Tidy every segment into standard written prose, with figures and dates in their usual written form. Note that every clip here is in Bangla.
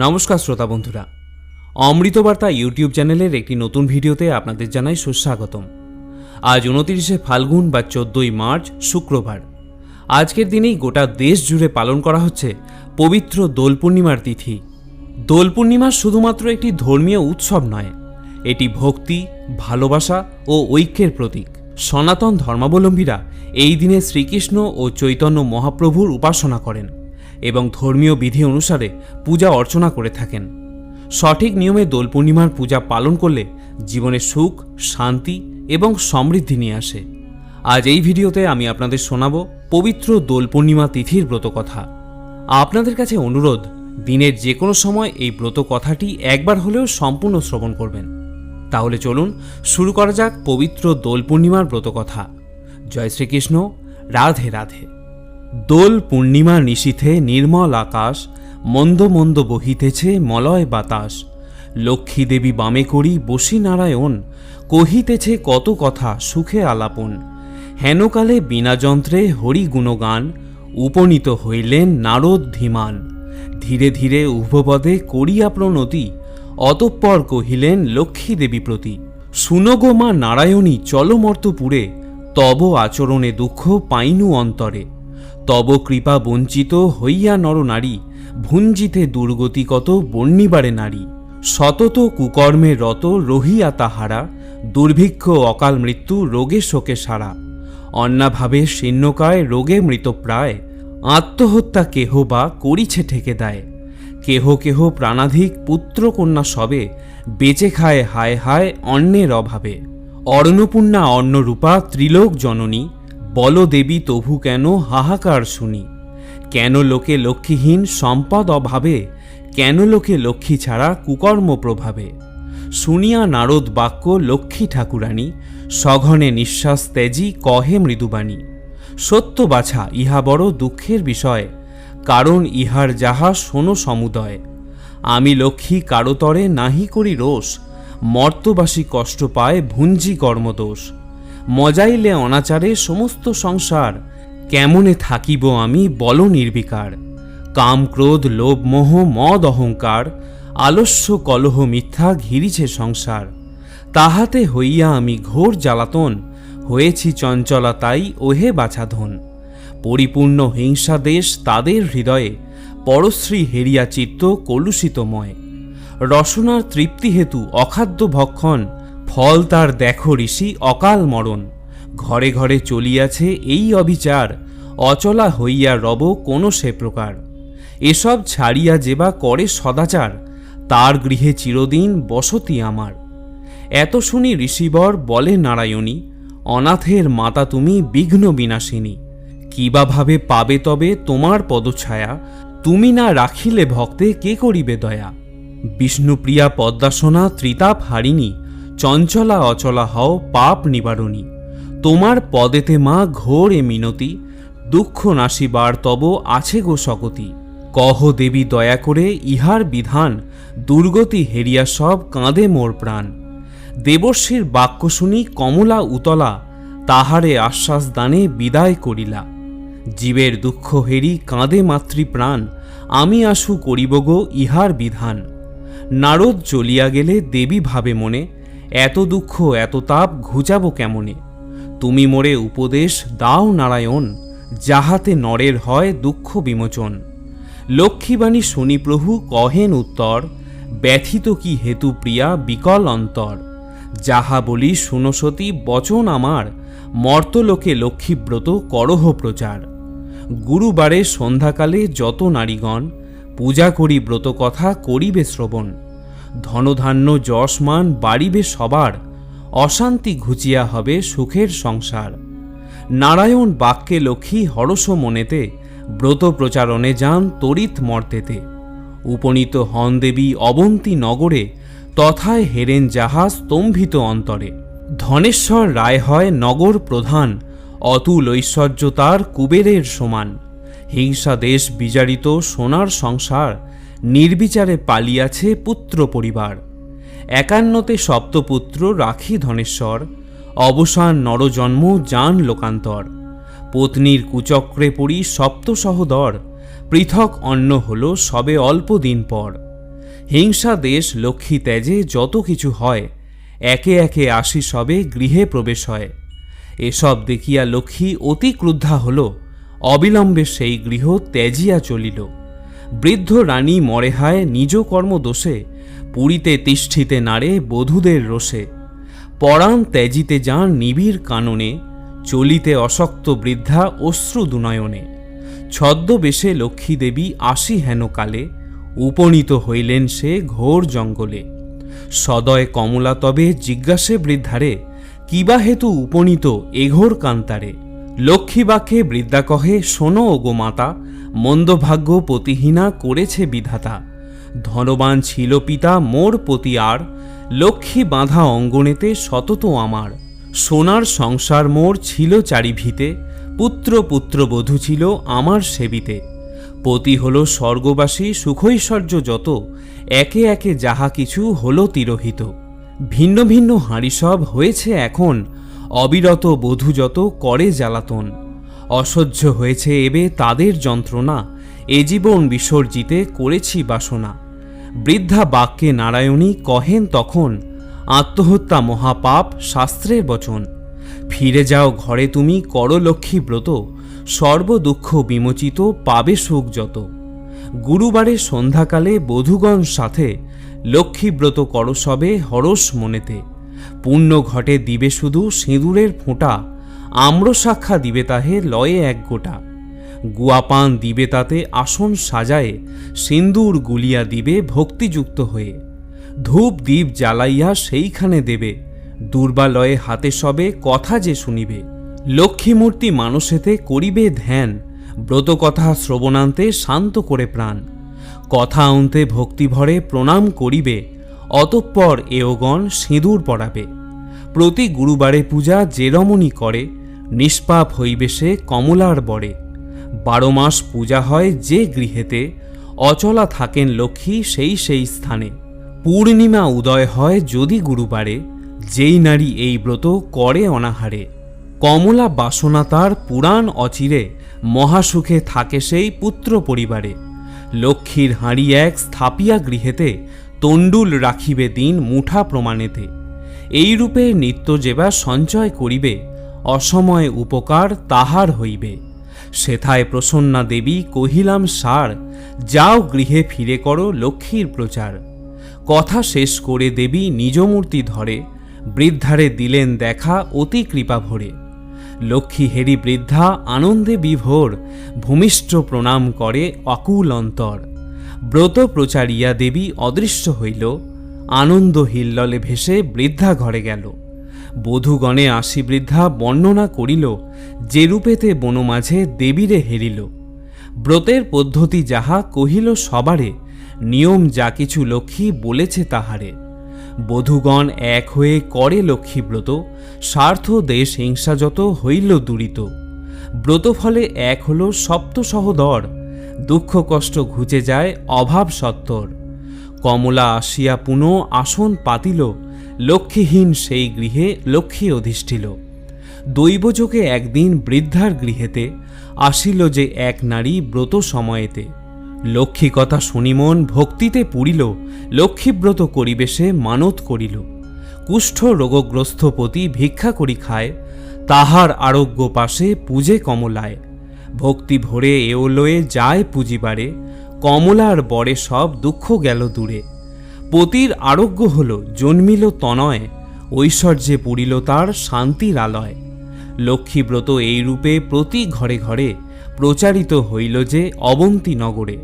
নমস্কার শ্রোতা বন্ধুরা, অমৃতবার্তা ইউটিউব চ্যানেলের একটি নতুন ভিডিওতে আপনাদের জানাই সুস্বাগতম। আজ 29শে ফাল্গুন বা 14ই মার্চ শুক্রবার। আজকের দিনেই গোটা দেশ জুড়ে পালন করা হচ্ছে পবিত্র দোল পূর্ণিমার তিথি। দোল পূর্ণিমা শুধুমাত্র একটি ধর্মীয় উৎসব নয়, এটি ভক্তি, ভালোবাসা ও ঐক্যের প্রতীক। সনাতন ধর্মাবলম্বীরা এই দিনে শ্রীকৃষ্ণ ও চৈতন্য মহাপ্রভুর উপাসনা করেন এবং ধর্মীয় বিধি অনুসারে পূজা অর্চনা করে থাকেন। সঠিক নিয়মে দোল পূর্ণিমার পূজা পালন করলে জীবনে সুখ, শান্তি এবং সমৃদ্ধি নিয়ে আসে। আজ এই ভিডিওতে আমি আপনাদের শোনাব পবিত্র দোল পূর্ণিমা তিথির ব্রতকথা। আপনাদের কাছে অনুরোধ, দিনের যে কোনো সময় এই ব্রত কথাটি একবার হলেও সম্পূর্ণ শ্রবণ করবেন। তাহলে চলুন শুরু করা যাক পবিত্র দোল পূর্ণিমার ব্রতকথা। জয় শ্রীকৃষ্ণ, রাধে রাধে। দোল পূর্ণিমা নিশীথে নির্মল আকাশ, মন্দ মন্দ বহিতেছে মলয় বাতাস। লক্ষ্মী দেবী বামে করি বসি নারায়ণ, কহিতেছে কত কথা সুখে আলাপন। হেনকালে বিনা যন্ত্রে হরি গুণগান, উপনীত হইলেন নারদ ধীমান। ধীরে ধীরে উভপদে করিয়া প্রণতি, অতঃপর কহিলেন লক্ষ্মী দেবী প্রতি। শুনো গো মা নারায়ণী চলমর্তপুরে, তব আচরণে দুঃখ পাইনু অন্তরে। তব কৃপা বঞ্চিত হইয়া নরনারী, ভুঞ্জিতে দুর্গতি কত বর্ণিবারে নারী। সতত কুকর্মে রত রহিয়া তাহারা, দুর্ভিক্ষ অকাল মৃত্যু রোগে শোকে সারা। অন্নাভাবে শীর্ণকায় রোগে মৃতপ্রায়, আত্মহত্যা কেহ বা করিছে ঠেকে দেয়। কেহ কেহ প্রাণাধিক পুত্র কন্যা সবে, বেঁচে খায় হায় হায় অন্নের অভাবে। অর্ণপূর্ণা অন্নরূপা ত্রিলোক জননী, বল দেবী তবু কেন হাহাকার শুনি। কেন লোকে লক্ষ্মীহীন সম্পদ অভাবে, কেন লোকে লক্ষ্মী ছাড়া কুকর্ম প্রভাবে। শুনিয়া নারদ বাক্য লক্ষ্মী ঠাকুরানী, সঘনে নিঃশ্বাস ত্যাজি কহে মৃদুবাণী। সত্য বাছা ইহা বড় দুঃখের বিষয়, কারণ ইহার যাহা শোনো সমুদয়। আমি লক্ষ্মী কারোতরে নাহি করি রোষ, মর্তবাসী কষ্ট পায় ভুঞ্জি কর্মদোষ। মজাইলে অনাচারে সমস্ত সংসার, কেমনে থাকিব আমি বল নির্বিকার। কাম ক্রোধ লোভ মোহ মদ অহংকার, আলস্য কলহ মিথ্যা ঘিরিছে সংসার। তাহাতে হইয়া আমি ঘোর জ্বালাতন, হয়েছি চঞ্চলা তাই ওহে বাছাধন। পরিপূর্ণ হিংসা দেশ তাদের হৃদয়ে, পরশ্রী হেরিয়া চিত্ত কলুষিতময়। রসনার তৃপ্তি হেতু অখাদ্য ভক্ষণ, ফল তার দেখো ঋষি অকাল মরণ। ঘরে ঘরে চলিয়াছে এই অবিচার, অচলা হইয়া রব কোন সে প্রকার। এসব ছাড়িয়া যেবা করে সদাচার, তার গৃহে চিরদিন বসতি আমার। এত শুনি ঋষিবর বলে নারায়ণী, অনাথের মাতা তুমি বিঘ্ন বিনাশিনী। কিবা ভাবে পাবে তবে তোমার পদছায়া, তুমি না রাখিলে ভক্তে কে করিবে দয়া। বিষ্ণুপ্রিয়া পদ্মাসনা ত্রিতাপ হারিণী, চঞ্চলা অচলা হও পাপ নিবারণী। তোমার পদেতে মা ঘোর এ মিনতি, দুঃখ নাশিবার তব আছে গো শকতি। কহ দেবী দয়া করে ইহার বিধান, দুর্গতি হেরিয়া সব কাঁদে মোর প্রাণ। দেবর্ষীর বাক্য শুনি কমলা উতলা, তাহারে আশ্বাস দানে বিদায় করিলা। জীবের দুঃখ হেরি কাঁদে মাতৃপ্রাণ, আমি আশু করিব গো ইহার বিধান। নারদ চলিয়া গেলে দেবী ভাবে মনে, এত দুঃখ এত তাপ ঘুচাব কেমনে। তুমি মোরে উপদেশ দাও নারায়ণ, যাহাতে নরের হয় দুঃখ বিমোচন। লক্ষ্মীবাণী শুনি প্রভু কহেন উত্তর, ব্যথিত কি হেতু প্রিয়া বিকল অন্তর। যাহা বলি শুনো সতী বচন আমার, মর্তলোকে লক্ষ্মীব্রত করহ প্রচার। গুরুবারে সন্ধ্যাকালে যত নারীগণ, পূজা করি ব্রত কথা করিবে শ্রবণ। ধনধান্য যশমান বাড়িবে সবার, অশান্তি ঘুচিয়া হবে সুখের সংসার। নারায়ণ বাক্যে লক্ষ্মী হরষ মনেতে, ব্রত প্রচারণে যান তড়িৎ মর্তেতে। উপনীত হন দেবী অবন্তী নগরে, তথায় হেরেন যাহা স্তম্ভিত অন্তরে। ধনেশ্বর রায় হয় নগর প্রধান, অতুল ঐশ্বর্য তার কুবেরের সমান। হিংসা দেশ বিজারিত সোনার সংসার, নির্বিচারে পালিয়াছে পুত্র পরিবার। 51 সপ্তপুত্র রাখি ধনেশ্বর, অবসান নরজন্ম যান লোকান্তর। পত্নীর কুচক্রে পড়ি সপ্ত সহোদর, পৃথক অন্ন হল সবে অল্প দিন পর। হিংসা দেশ লক্ষ্মী ত্যাজে যত কিছু হয়, একে একে আসি সবে গৃহে প্রবেশ হয়। এসব দেখিয়া লক্ষ্মী অতি ক্রুদ্ধা হল, অবিলম্বে সেই গৃহ ত্যাজিয়া চলিল। বৃদ্ধ রানী মরেহায় নিজ কর্ম দোষে, পুরীতে তিষ্ঠিতে নারে বধূদের রোষে। পরাণ ত্যাজিতে যান নিবিড় কাননে, চলিতে অশক্ত বৃদ্ধা অশ্রু দুনয়নে। ছদ্মবেশে লক্ষ্মী দেবী আসি হেন কালে, উপনীত হইলেন সে ঘোর জঙ্গলে। সদয় কমলা তবে জিজ্ঞাসে বৃদ্ধারে, কিবা হেতু উপনীত এঘোর কান্তারে। লক্ষ্মী বাক্যে বৃদ্ধা কহে, শোনো ওগো মাতা, মন্দভাগ্য পতিহীনা করেছে বিধাতা। ধনবান ছিল পিতা মোর পতি আর, লক্ষ্মী বাঁধা অঙ্গনেতে সতত আমার। সোনার সংসার মোর ছিল চারিভিতে, পুত্র পুত্রবধূ ছিল আমার সেবিতে। পতি হল স্বর্গবাসী সুখৈশ্বর্য যত, একে একে যাহা কিছু হল তিরোহিত। ভিন্ন ভিন্ন হাঁড়ি সব হয়েছে এখন, অবিরত বধূ যত করে জ্বালাতন। অসহ্য হয়েছে এবে তাদের যন্ত্রণা, এ জীবন বিসর্জিতে করেছি বাসনা। বৃদ্ধা বাক্যে নারায়ণী কহেন তখন, আত্মহত্যা মহাপাপ শাস্ত্রের বচন। ফিরে যাও ঘরে তুমি করো লক্ষ্মী ব্রত, সর্বদুঃখ বিমোচিত পাবে সুখ যত। গুরুবারে সন্ধ্যাকালে বধূগণ সাথে, লক্ষ্মীব্রত করো সবে হরস মনেতে। পুণ্য ঘটে দিবে শুধু সিঁদুরের ফোঁটা, আম্রশাখা দিবে তাহে লয়ে এক গোটা। গুয়াপান দিবে তাতে আসন সাজায়ে, সিন্দুর গুলিয়া দিবে ভক্তিযুক্ত হয়ে। ধূপ দ্বীপ জ্বালাইয়া সেইখানে দেবে, দুর্বালয়ে হাতে সবে কথা যে শুনিবে। লক্ষ্মীমূর্তি মানসেতে করিবে ধ্যান, ব্রতকথা শ্রবণান্তে শান্ত করে প্রাণ। কথা অন্তে ভক্তিভরে প্রণাম করিবে, অতঃপর এওগণ সিঁদুর পরাবে। প্রতি গুরুবারে পূজা যে রমণী করে, নিষ্পাপ হইবে সে কমলার বরে। 12 মাস পূজা হয় যে গৃহেতে, অচলা থাকেন লক্ষ্মী সেই সেই স্থানে। পূর্ণিমা উদয় হয় যদি গুরুবারে, যেই নারী এই ব্রত করে অনাহারে। কমলা বাসনা তার পুরাণ অচিরে, মহাসুখে থাকে সেই পুত্র পরিবারে। লক্ষ্মীর হাঁড়ি এক স্থাপিয়া গৃহেতে, তণ্ডুল রাখিবে দিন মুঠা প্রমাণেতে। এইরূপে নিত্য যেবা সঞ্চয় করিবে, অসময় উপকার তাহার হইবে। সেথায় প্রসন্না দেবী কহিলাম সার, যাও গৃহে ফিরে করো লক্ষ্মীর প্রচার। কথা শেষ করে দেবী নিজ মূর্তি ধরে, বৃদ্ধারে দিলেন দেখা অতি কৃপা ভরে। লক্ষ্মী হেরি বৃদ্ধা আনন্দে বিভোর, ভূমিষ্ঠ প্রণাম করে অকুল অন্তর। ব্রত প্রচারিয়া দেবী অদৃশ্য হইল, আনন্দ হিল্ললে ভেসে বৃদ্ধা ঘরে গেল। বধূগণে আসি বৃদ্ধা বর্ণনা করিল, যে রূপেতে বনমাঝে দেবীরে হেরিল। ব্রতের পদ্ধতি যাহা কহিল সবারে, নিয়ম যা কিছু লক্ষ্মী বলেছে তাহারে। বধূগণ এক হয়ে করে লক্ষ্মীব্রত, স্বার্থ দেশ হিংসা যত হইল দূরিত। ব্রতফলে এক হল সপ্ত সহোদর, দুঃখ কষ্ট ঘুচে যায় অভাব সত্তর। কমলা আসিয়া পুনঃ আসন পাতিল, লক্ষ্মীহীন সেই গৃহে লক্ষ্মী অধিষ্ঠিল। দৈবযোগে একদিন বৃদ্ধার গৃহেতে, আসিল যে এক নারী ব্রত সময়েতে। লক্ষ্মী কথা শুনিমন ভক্তিতে পুরিল, লক্ষ্মীব্রত করিবে সে মানত করিল। কুষ্ঠ রোগগ্রস্ত পতি ভিক্ষা করি খায়, তাহার আরোগ্য পাশে পূজে কমলায়। ভক্তি ভরে এওলয়ে যায় পুজিবারে, কমলার বরে সব দুঃখ গেল দূরে। পতির আরোগ্য হল জন্মিল তনয়, ঐশ্বর্যে পুরিল তার শান্তির আলয়। লক্ষ্মীব্রত এই রূপে প্রতি ঘরে ঘরে, প্রচারিত হইল যে অবন্তী নগরে।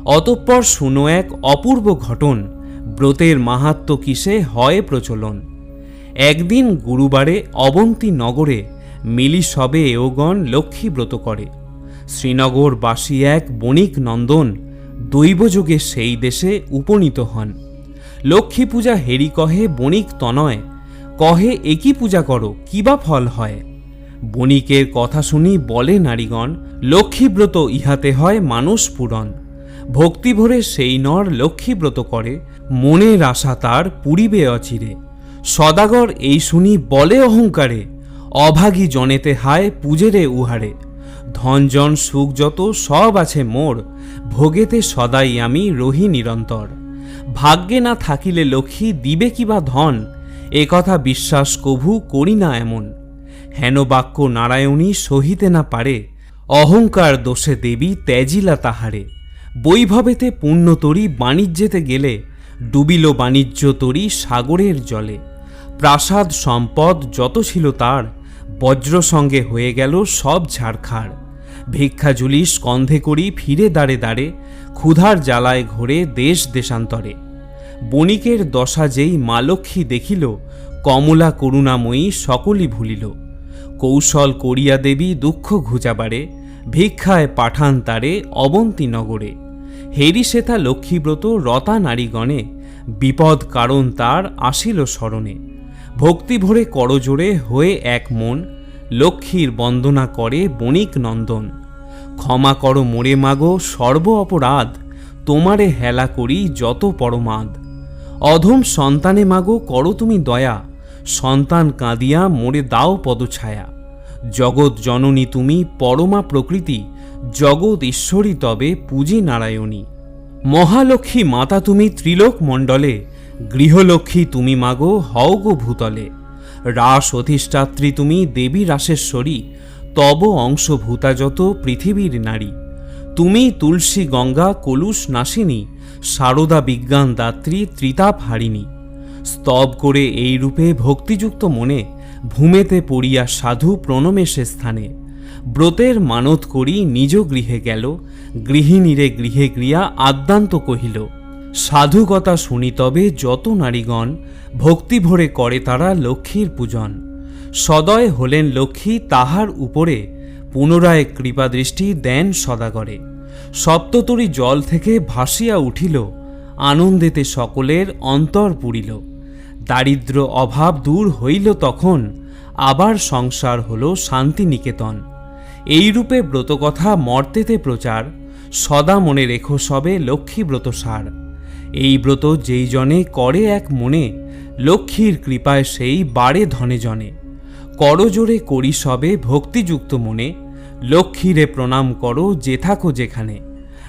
অতঃপর শুনো এক অপূর্ব ঘটন, ব্রতের মাহাত্ম্য কিসে হয় প্রচলন। একদিন গুরুবারে অবন্তী নগরে, মিলি সবে এওগণ লক্ষ্মীব্রত করে। শ্রীনগরবাসী এক বণিক নন্দন, দৈবযোগে সেই দেশে উপনীত হন। লক্ষ্মী পূজা হেরি কহে বণিক তনয়, কহে একই পূজা করো কিবা ফল হয়। বণিকের কথা শুনি বলে নারীগণ, লক্ষ্মীব্রত ইহাতে হয় মানস পূরণ। ভক্তিভরে সেই নর লক্ষ্মীব্রত করে, মনের আশা তার পুরিবে অচিরে। সদাগর এই শুনি বলে অহংকারে, অভাগী জনেতে হায় পূজেরে উহারে। ধনজন সুখ যত সব আছে মোর, ভোগেতে সদাই আমি রহি নিরন্তর। ভাগ্যে না থাকিলে লক্ষ্মী দিবে কিবা ধন, এ কথা বিশ্বাস কভু করি না এমন। হেন বাক্য নারায়ণী সহিতে না পারে, অহংকার দোষে দেবী ত্যাজিলা তাহারে। বৈভবেতে পুণ্যতরী বাণিজ্যেতে গেলে, ডুবিল বাণিজ্য তরী সাগরের জলে। প্রাসাদ সম্পদ যত ছিল তার, বজ্র সঙ্গে হয়ে গেল সব ঝাড়খাড়। ভিক্ষা ঝুলি স্কন্ধে করি ফিরে দাঁড়ে দাঁড়ে, ক্ষুধার জ্বালায় ঘোরে দেশ দেশান্তরে। বণিকের দশা যেই মা লক্ষ্মী দেখিল, কমলা করুণাময়ী সকলই ভুলিল। কৌশল করিয়া দেবী দুঃখ ঘুচাবারে, ভিক্ষায় পাঠান তারে অবন্তী নগরে। হেরি সেথা লক্ষ্মীব্রত রতা নারীগণে, বিপদ কারণ তার আসিল স্মরণে। ভক্তি ভরে করজোড়ে হয়ে এক মন, লক্ষ্মীর বন্দনা করে বণিক নন্দন। ক্ষমা করো মোরে মাগো সর্ব অপরাধ, তোমারে হেলা করি যত পরমাদ। অধম সন্তানে মাগো করো তুমি দয়া, সন্তান কাঁদিয়া মোরে দাও পদছায়া। জগৎ জননী তুমি পরমা প্রকৃতি, জগৎ ঈশ্বরী তবে পূজি নারায়ণী। মহালক্ষ্মী মাতা তুমি ত্রিলোক মণ্ডলে, গৃহলক্ষ্মী তুমি মাগো হও গো ভূতলে। রাস অধিষ্ঠাত্রী তুমি দেবী রাসেশ্বরী, তব অংশভূতা যত পৃথিবীর নারী। তুমি তুলসী গঙ্গা কলুষ নাশিনী, সারদা বিজ্ঞান দাত্রী ত্রিতাপ হারিণী। স্তব করে এই রূপে ভক্তিযুক্ত মনে, ভূমেতে পড়িয়া সাধু প্রণমে সে স্থানে। ব্রতের মানত করি নিজ গৃহে গেল, গৃহিণীরে গৃহে গৃহা আদ্যান্ত কহিল। সাধুকতা শুনি তবে যত নারীগণ, ভক্তি ভরে করে তারা লক্ষ্মীর পূজন। সদয় হলেন লক্ষ্মী তাহার উপরে, পুনরায় কৃপাদৃষ্টি দেন সদাগরে। সপ্ততরী জল থেকে ভাসিয়া উঠিল, আনন্দেতে সকলের অন্তর পুরিল। দারিদ্র অভাব দূর হইল তখন, আবার সংসার হল শান্তিনিকেতন। এইরূপে ব্রতকথা মর্তেতে প্রচার, সদা মনে রেখো সবে লক্ষ্মী ব্রত সার। এই ব্রত যেই জনে করে এক মনে, লক্ষ্মীর কৃপায় সেই বাড়ে ধনে জনে। করজোড়ে করি সবে ভক্তিযুক্ত মনে, লক্ষ্মীরে প্রণাম করো যে থাকো যেখানে।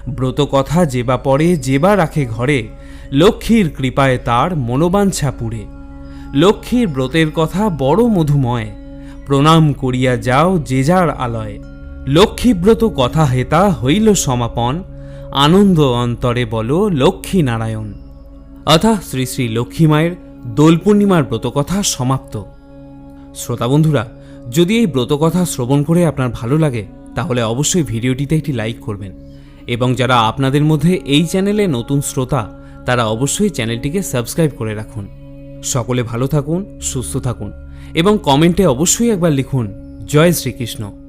ব্রতকথা যেবা পড়ে যেবা রাখে ঘরে, লক্ষ্মীর কৃপায় তার মনোবাঞ্ছা পুরে। লক্ষ্মীর ব্রতের কথা বড় মধুময়, প্রণাম করিয়া যাও যে যার আলয়। লক্ষ্মীব্রত কথা হেতা হইল সমাপন, আনন্দ অন্তরে বলো লক্ষ্মী নারায়ণ। অথা শ্রী শ্রী লক্ষ্মী মায়ের দোল পূর্ণিমার ব্রতকথা সমাপ্ত। শ্রোতা বন্ধুরা, যদি এই ব্রতকথা শ্রবণ করে আপনার ভালো লাগে, তাহলে অবশ্যই ভিডিওটিতে একটি লাইক করবেন, এবং যারা আপনাদের মধ্যে এই চ্যানেলে নতুন শ্রোতা, তারা অবশ্যই চ্যানেলটিকে সাবস্ক্রাইব করে রাখুন। সকলে ভালো থাকুন, সুস্থ থাকুন, এবং কমেন্টে অবশ্যই একবার লিখুন জয় শ্রীকৃষ্ণ।